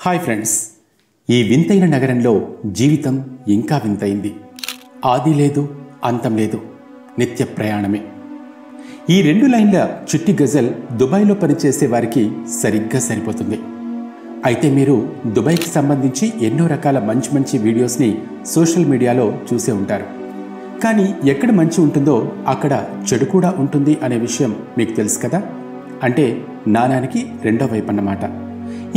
Hi friends, ఈ వింతైన నగరంలో జీవితం ఇంకా వింతైంది. ఆది లేదు, అంతం లేదు, నిత్య ప్రయాణమే. ఈ 2 లైన్ల చిట్టి గజల్ దుబాయ్లో పనిచేసే వారికి సరిగ్గా సరిపోతుంది. అయితే మీరు దుబాయ్కి సంబంధించి ఎన్నో రకాల మంచి వీడియోస్ని సోషల్ మీడియాలో చూసే ఉంటారు. కానీ ఎక్కడ మంచి ఉంటుందో అక్కడ చెడు కూడా ఉంటుంది అనే విషయం మీకు తెలుసు కదా. అంటే నాణానికి రెండో వైపు అన్నమాట.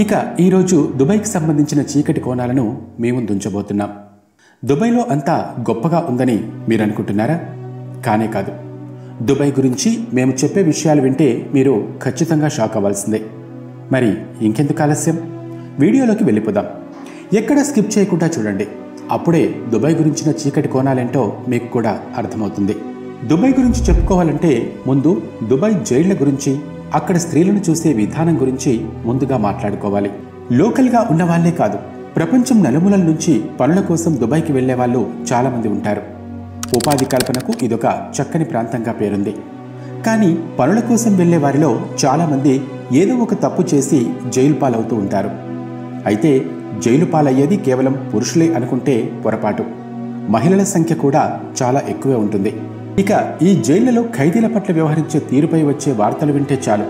ఇక ఈరోజు దుబాయ్కి సంబంధించిన చీకటి కోణాలను మీ ముందు ఉంచబోతున్నాం. దుబాయ్లో అంతా గొప్పగా ఉందని మీరు అనుకుంటున్నారా? కానే కాదు. దుబాయ్ గురించి మేము చెప్పే విషయాలు వింటే మీరు ఖచ్చితంగా షాక్ అవ్వాల్సిందే. మరి ఇంకెందుకు ఆలస్యం, వీడియోలోకి వెళ్ళిపోదాం. ఎక్కడ స్కిప్ చేయకుండా చూడండి. అప్పుడే దుబాయ్ గురించిన చీకటి కోణాలేంటో మీకు కూడా అర్థమవుతుంది. దుబాయ్ గురించి చెప్పుకోవాలంటే ముందు దుబాయ్ జైళ్ల గురించి, అక్కడ స్త్రీలను చూసే విధానం గురించి ముందుగా మాట్లాడుకోవాలి. లోకల్గా ఉన్న వాళ్లే కాదు, ప్రపంచం నలుమూలల నుంచి పనుల కోసం దుబాయ్కి వెళ్లే వాళ్ళు చాలామంది ఉంటారు. ఉపాధి కల్పనకు ఇదొక చక్కని ప్రాంతంగా పేరుంది. కానీ పనుల కోసం వెళ్లే వారిలో చాలామంది ఏదో ఒక తప్పు చేసి జైలు పాలవుతూ ఉంటారు. అయితే జైలు పాలయ్యేది కేవలం పురుషులే అనుకుంటే పొరపాటు. మహిళల సంఖ్య కూడా చాలా ఎక్కువే ఉంటుంది. ఇక ఈ జైళ్లలో ఖైదీల పట్ల వ్యవహరించే తీరుపై వచ్చే వార్తలు వింటే చాలు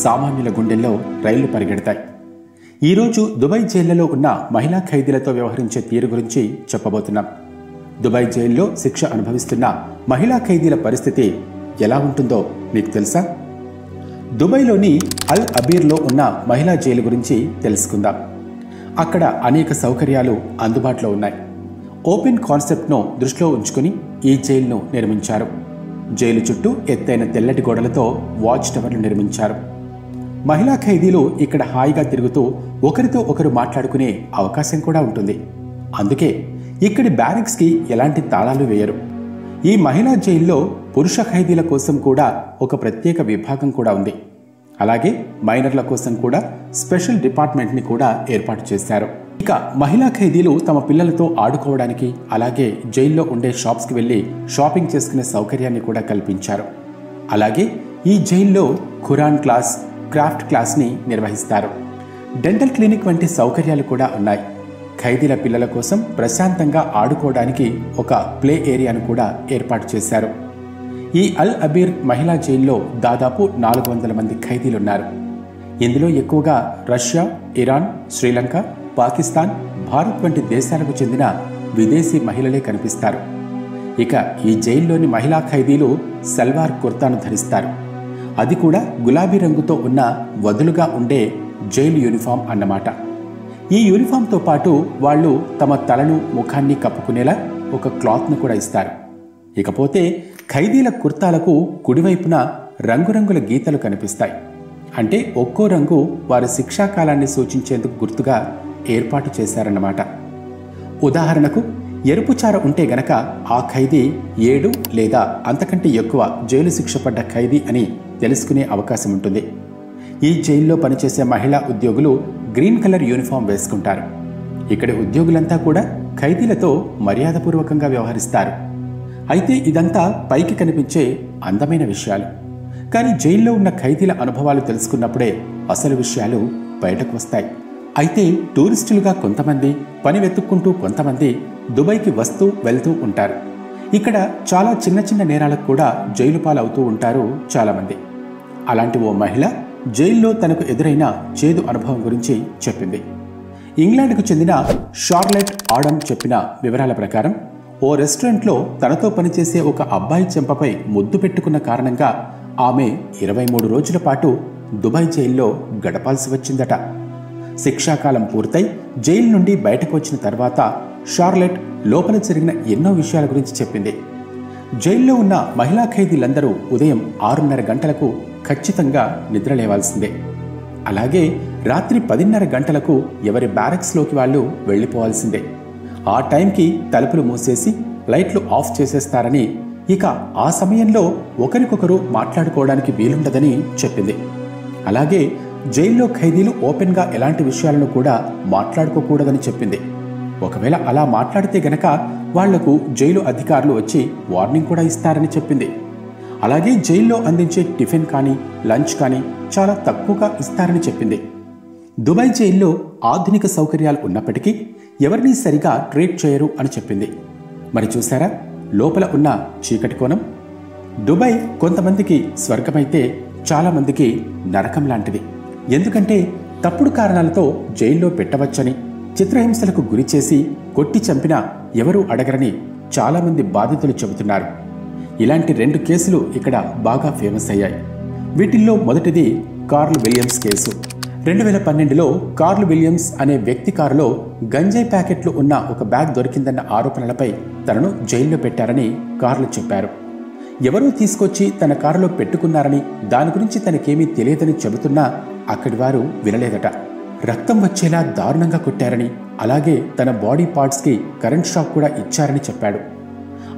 సామాన్యుల గుండెల్లో రైళ్లు పరిగెడతాయి. ఈరోజు దుబాయ్ జైళ్లలో ఉన్న మహిళా ఖైదీలతో వ్యవహరించే తీరు గురించి చెప్పబోతున్నాం. దుబాయ్ జైల్లో శిక్ష అనుభవిస్తున్న మహిళా ఖైదీల పరిస్థితి ఎలా ఉంటుందో మీకు తెలుసా? దుబాయ్లోని అల్ అబీర్లో ఉన్న మహిళా జైలు గురించి తెలుసుకుందాం. అక్కడ అనేక సౌకర్యాలు అందుబాటులో ఉన్నాయి. ఓపెన్ కాన్సెప్ట్ను దృష్టిలో ఉంచుకుని ఈ జైలును నిర్మించారు. జైలు చుట్టూ ఎత్తైన తెల్లటి గోడలతో వాచ్ టవర్లు నిర్మించారు. మహిళా ఖైదీలు ఇక్కడ హాయిగా తిరుగుతూ ఒకరితో ఒకరు మాట్లాడుకునే అవకాశం కూడా ఉంటుంది. అందుకే ఇక్కడి బ్యారెక్స్కి ఎలాంటి తాళాలు వేయరు. ఈ మహిళా జైల్లో పురుష ఖైదీల కోసం కూడా ఒక ప్రత్యేక విభాగం కూడా ఉంది. అలాగే మైనర్ల కోసం కూడా స్పెషల్ డిపార్ట్మెంట్ని కూడా ఏర్పాటు చేశారు. ఇక మహిళా ఖైదీలు తమ పిల్లలతో ఆడుకోవడానికి, అలాగే జైల్లో ఉండే షాప్స్కి వెళ్ళి షాపింగ్ చేసుకునే సౌకర్యాన్ని కూడా కల్పించారు. అలాగే ఈ జైల్లో ఖురాన్ క్లాస్, క్రాఫ్ట్ క్లాస్ని నిర్వహిస్తారు. డెంటల్ క్లినిక్ వంటి సౌకర్యాలు కూడా ఉన్నాయి. ఖైదీల పిల్లల కోసం ప్రశాంతంగా ఆడుకోవడానికి ఒక ప్లే ఏరియాను కూడా ఏర్పాటు చేశారు. ఈ అల్ అబీర్ మహిళా జైల్లో దాదాపు 400 మంది ఖైదీలున్నారు. ఇందులో ఎక్కువగా రష్యా, ఇరాన్, శ్రీలంక, పాకిస్తాన్, భారత్ వంటి దేశాలకు చెందిన విదేశీ మహిళలే కనిపిస్తారు. ఇక ఈ జైల్లోని మహిళా ఖైదీలు సల్వార్ కుర్తాను ధరిస్తారు. అది కూడా గులాబీ రంగుతో ఉన్న వదులుగా ఉండే జైలు యూనిఫామ్ అన్నమాట. ఈ యూనిఫామ్తో పాటు వాళ్ళు తమ తలను, ముఖాన్ని కప్పుకునేలా ఒక క్లాత్ను కూడా ఇస్తారు. ఇకపోతే ఖైదీల కుర్తాలకు కుడివైపున రంగురంగుల గీతలు కనిపిస్తాయి. అంటే ఒక్కో రంగు వారి శిక్షాకాలాన్ని సూచించేందుకు గుర్తుగా ఏర్పాటు చేశారన్నమాట. ఉదాహరణకు ఎరుపు చార ఉంటే గనక ఆ ఖైదీ 7 లేదా అంతకంటే ఎక్కువ జైలు శిక్ష పడ్డ ఖైదీ అని తెలుసుకునే అవకాశం ఉంటుంది. ఈ జైల్లో పనిచేసే మహిళా ఉద్యోగులు గ్రీన్ కలర్ యూనిఫామ్ వేసుకుంటారు. ఇక్కడి ఉద్యోగులంతా కూడా ఖైదీలతో మర్యాదపూర్వకంగా వ్యవహరిస్తారు. అయితే ఇదంతా పైకి కనిపించే అందమైన విషయాలు. కానీ జైల్లో ఉన్న ఖైదీల అనుభవాలు తెలుసుకున్నప్పుడే అసలు విషయాలు బయటకు వస్తాయి. అయితే టూరిస్టులుగా కొంతమంది, పని వెతుక్కుంటూ కొంతమంది దుబాయ్కి వస్తూ వెళ్తూ ఉంటారు. ఇక్కడ చాలా చిన్న నేరాలకు కూడా జైలు పాలవుతూ ఉంటారు చాలామంది. అలాంటి ఓ మహిళ జైల్లో తనకు ఎదురైన చేదు అనుభవం గురించి చెప్పింది. ఇంగ్లాండ్కు చెందిన షార్లెట్ ఆడమ్ చెప్పిన వివరాల ప్రకారం ఓ రెస్టారెంట్లో తనతో పనిచేసే ఒక అబ్బాయి చెంపపై ముద్దు పెట్టుకున్న కారణంగా ఆమె 23 రోజుల పాటు దుబాయ్ జైల్లో గడపాల్సి వచ్చిందట. శిక్షాకాలం పూర్తయి జైలు నుండి బయటకు వచ్చిన తర్వాత షార్లెట్ లోపల జరిగిన ఎన్నో విషయాల గురించి చెప్పింది. జైల్లో ఉన్న మహిళా ఖైదీలందరూ ఉదయం 6:30 గంటలకు ఖచ్చితంగా నిద్రలేవాల్సిందే. అలాగే రాత్రి 10:30 గంటలకు ఎవరి బ్యారక్స్లోకి వాళ్ళు వెళ్ళిపోవాల్సిందే. ఆ టైంకి తలుపులు మూసేసి లైట్లు ఆఫ్ చేసేస్తారని, ఇక ఆ సమయంలో ఒకరికొకరు మాట్లాడుకోవడానికి వీలుండదని చెప్పింది. అలాగే జైల్లో ఖైదీలు ఓపెన్గా ఎలాంటి విషయాలను కూడా మాట్లాడుకోకూడదని చెప్పింది. ఒకవేళ అలా మాట్లాడితే గనక వాళ్లకు జైలు అధికారులు వచ్చి వార్నింగ్ కూడా ఇస్తారని చెప్పింది. అలాగే జైల్లో అందించే టిఫిన్ కానీ, లంచ్ కానీ చాలా తక్కువగా ఇస్తారని చెప్పింది. దుబాయ్ జైల్లో ఆధునిక సౌకర్యాలు ఉన్నప్పటికీ ఎవరినీ సరిగా ట్రీట్ చేయరు అని చెప్పింది. మరి చూసారా లోపల ఉన్న చీకటి కోణం? దుబాయ్ కొంతమందికి స్వర్గమైతే చాలామందికి నరకం లాంటిది. ఎందుకంటే తప్పుడు కారణాలతో జైల్లో పెట్టవచ్చని, చిత్రహింసలకు గురి చేసి కొట్టి చంపినా ఎవరూ అడగరని చాలామంది బాధితులు చెబుతున్నారు. ఇలాంటి 2 కేసులు ఇక్కడ బాగా ఫేమస్ అయ్యాయి. వీటిల్లో మొదటిది కార్ల్ విలియమ్స్ కేసు. 2012లో కార్ల్ విలియమ్స్ అనే వ్యక్తి కారులో గంజాయి ప్యాకెట్లు ఉన్న ఒక బ్యాగ్ దొరికిందన్న ఆరోపణలపై తనను జైల్లో పెట్టారని కార్లు చెప్పారు. ఎవరో తీసుకొచ్చి తన కారులో పెట్టుకున్నారని, దాని గురించి తనకేమీ తెలియదని చెబుతున్నా అక్కడి వారు వినలేదట. రక్తం వచ్చేలా దారుణంగా కొట్టారని, అలాగే తన బాడీ పార్ట్స్కి కరెంట్ షాక్ కూడా ఇచ్చారని చెప్పాడు.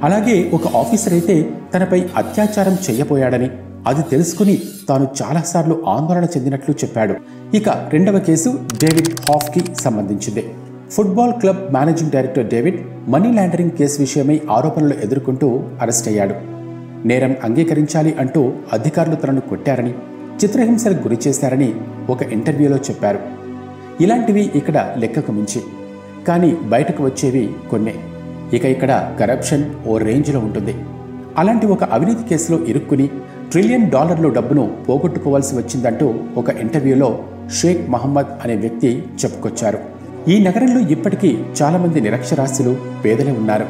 అలాగే ఒక ఆఫీసర్ అయితే తనపై అత్యాచారం చేయబోయాడని, అది తెలుసుకుని తాను చాలాసార్లు ఆందోళన చెందినట్లు చెప్పాడు. ఇక రెండవ కేసు డేవిడ్ హాఫ్కి సంబంధించింది. Football club managing director David money laundering case విషయమై ఆరోపణలు ఎదుర్కొంటూ అరెస్ట్ అయ్యాడు. నేరం అంగీకరించాలి అంటూ అధికారులు తనను కొట్టారని, చిత్రహింసలకు గురి చేశారని ఒక ఇంటర్వ్యూలో చెప్పారు. ఇలాంటివి ఇక్కడ లెక్కకు మించి, కానీ బయటకు వచ్చేవి కొన్నే. ఇక్కడ కరప్షన్ ఓ రేంజ్లో ఉంటుంది. అలాంటి ఒక అవినీతి కేసులో ఇరుక్కుని $1 ట్రిలియన్ డబ్బును పోగొట్టుకోవాల్సి వచ్చిందంటూ ఒక ఇంటర్వ్యూలో షేక్ మహమ్మద్ అనే వ్యక్తి చెప్పుకొచ్చారు. ఈ నగరంలో ఇప్పటికీ చాలామంది నిరక్షరాస్యులు, పేదలే ఉన్నారు.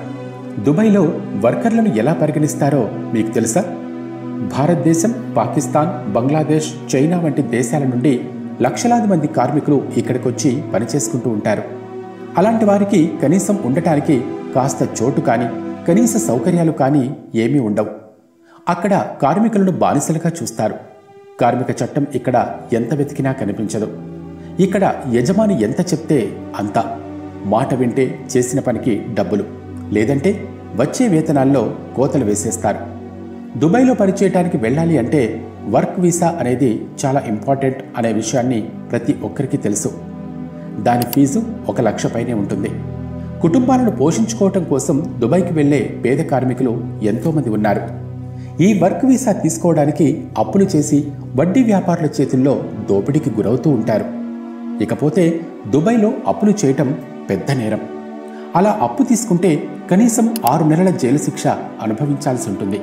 దుబాయ్లో వర్కర్లను ఎలా పరిగణిస్తారో మీకు తెలుసా? భారతదేశం, పాకిస్తాన్, బంగ్లాదేశ్, చైనా వంటి దేశాల నుండి లక్షలాది మంది కార్మికులు ఇక్కడికొచ్చి పనిచేసుకుంటూ ఉంటారు. అలాంటి వారికి కనీసం ఉండటానికి కాస్త చోటు కానీ, కనీస సౌకర్యాలు కానీ ఏమీ ఉండవు. అక్కడ కార్మికులను బానిసలుగా చూస్తారు. కార్మిక చట్టం ఇక్కడ ఎంత వెతికినా కనిపించదు. ఇక్కడ యజమాని ఎంత చెప్తే అంత. మాట వింటే చేసిన పనికి డబ్బులు, లేదంటే వచ్చే వేతనాల్లో కోతలు వేసేస్తారు. దుబాయ్లో పనిచేయడానికి వెళ్ళాలి అంటే వర్క్ వీసా అనేది చాలా ఇంపార్టెంట్ అనే విషయాన్ని ప్రతి ఒక్కరికి తెలుసు. దాని ఫీజు 1 లక్ష పైనే ఉంటుంది. కుటుంబాలను పోషించుకోవటం కోసం దుబాయ్కి వెళ్లే పేద కార్మికులు ఎంతోమంది ఉన్నారు. ఈ వర్క్ వీసా తీసుకోవడానికి అప్పులు చేసి వడ్డీ వ్యాపారుల చేతుల్లో దోపిడీకి గురవుతూ ఉంటారు. ఇకపోతే దుబాయ్లో అప్పులు చేయటం పెద్ద నేరం. అలా అప్పు తీసుకుంటే కనీసం 6 నెలల జైలు శిక్ష అనుభవించాల్సి ఉంటుంది.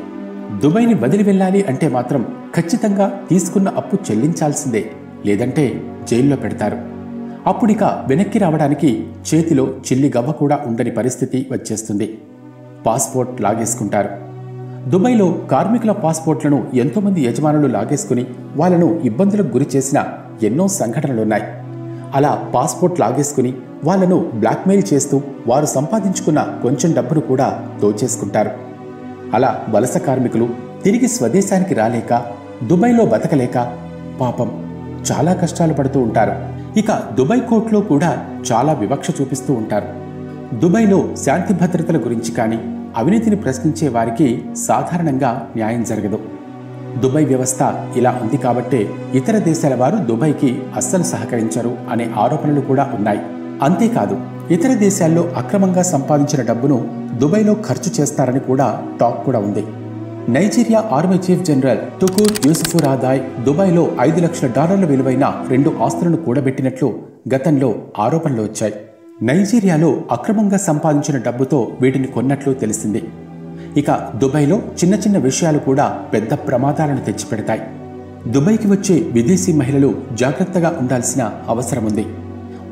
దుబాయ్ని వదిలి వెళ్ళాలి అంటే మాత్రం ఖచ్చితంగా తీసుకున్న అప్పు చెల్లించాల్సిందే, లేదంటే జైల్లో పెడతారు. అప్పుడిక వెనక్కి రావడానికి చేతిలో చిల్లి గవ్వ కూడా ఉండని పరిస్థితి వచ్చేస్తుంది. పాస్పోర్ట్ లాగేసుకుంటారు. దుబాయ్లో కార్మికుల పాస్పోర్ట్లను ఎంతోమంది యజమానులు లాగేసుకుని వాళ్లను ఇబ్బందులకు గురి చేసిన ఎన్నో సంఘటనలున్నాయి. అలా పాస్పోర్ట్ లాగేసుకుని వాళ్లను బ్లాక్మెయిల్ చేస్తూ వారు సంపాదించుకున్న కొంచెం డబ్బును కూడా దోచేసుకుంటారు. అలా వలస కార్మికులు తిరిగి స్వదేశానికి రాలేక, దుబాయ్లో బతకలేక పాపం చాలా కష్టాలు పడుతూ ఉంటారు. ఇక దుబాయ్ కోర్టులో కూడా చాలా వివక్ష చూపిస్తూ ఉంటారు. దుబాయ్లో శాంతి భద్రతల గురించి కానీ, అవినీతిని ప్రశ్నించే వారికి సాధారణంగా న్యాయం జరగదు. దుబాయ్ వ్యవస్థ ఇలా ఉంది కాబట్టే ఇతర దేశాల వారు దుబాయ్కి అస్సలు సహకరించరు అనే ఆరోపణలు కూడా ఉన్నాయి. అంతేకాదు ఇతర దేశాల్లో అక్రమంగా సంపాదించిన డబ్బును దుబాయ్లో ఖర్చు చేస్తారని కూడా టాక్ కూడా ఉంది. నైజీరియా ఆర్మీ చీఫ్ జనరల్ తుకూర్ యూసుఫురాదాయ్ దుబాయ్లో $5 లక్షల విలువైన 2 ఆస్తులను కూడబెట్టినట్లు గతంలో ఆరోపణలు వచ్చాయి. నైజీరియాలో అక్రమంగా సంపాదించిన డబ్బుతో వీటిని కొన్నట్లు తెలిసింది. ఇక దుబాయ్లో చిన్న చిన్న విషయాలు కూడా పెద్ద ప్రమాదాలను తెచ్చిపెడతాయి. దుబాయ్కి వచ్చే విదేశీ మహిళలు జాగ్రత్తగా ఉండాల్సిన అవసరం ఉంది.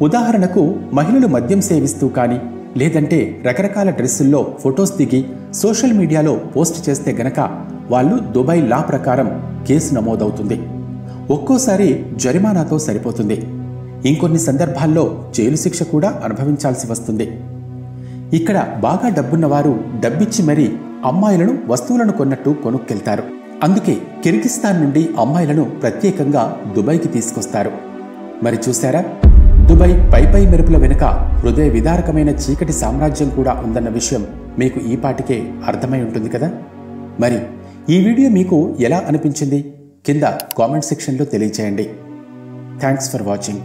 ఉదాహరణకు మహిళలు మద్యం సేవిస్తూ కానీ, లేదంటే రకరకాల డ్రెస్సుల్లో ఫొటోస్ దిగి సోషల్ మీడియాలో పోస్ట్ చేస్తే గనక వాళ్ళు దుబాయ్ లా ప్రకారం కేసు నమోదవుతుంది. ఒక్కోసారి జరిమానాతో సరిపోతుంది. ఇంకొన్ని సందర్భాల్లో జైలు శిక్ష కూడా అనుభవించాల్సి వస్తుంది. ఇక్కడ బాగా డబ్బున్నవారు డబ్బిచ్చి మరీ అమ్మాయిలను వస్తువులను కొన్నట్టు కొనుక్కెళ్తారు. అందుకే కిర్గిస్తాన్ నుండి అమ్మాయిలను ప్రత్యేకంగా దుబాయ్కి తీసుకొస్తారు. మరి చూశారా, దుబాయ్ పై మెరుపుల వెనుక హృదయ విదారకమైన చీకటి సామ్రాజ్యం కూడా ఉందన్న విషయం మీకు ఈ పాటికే అర్థమై ఉంటుంది కదా. మరి ఈ వీడియో మీకు ఎలా అనిపించింది కింద కామెంట్ సెక్షన్లో తెలియజేయండి. Thanks for watching.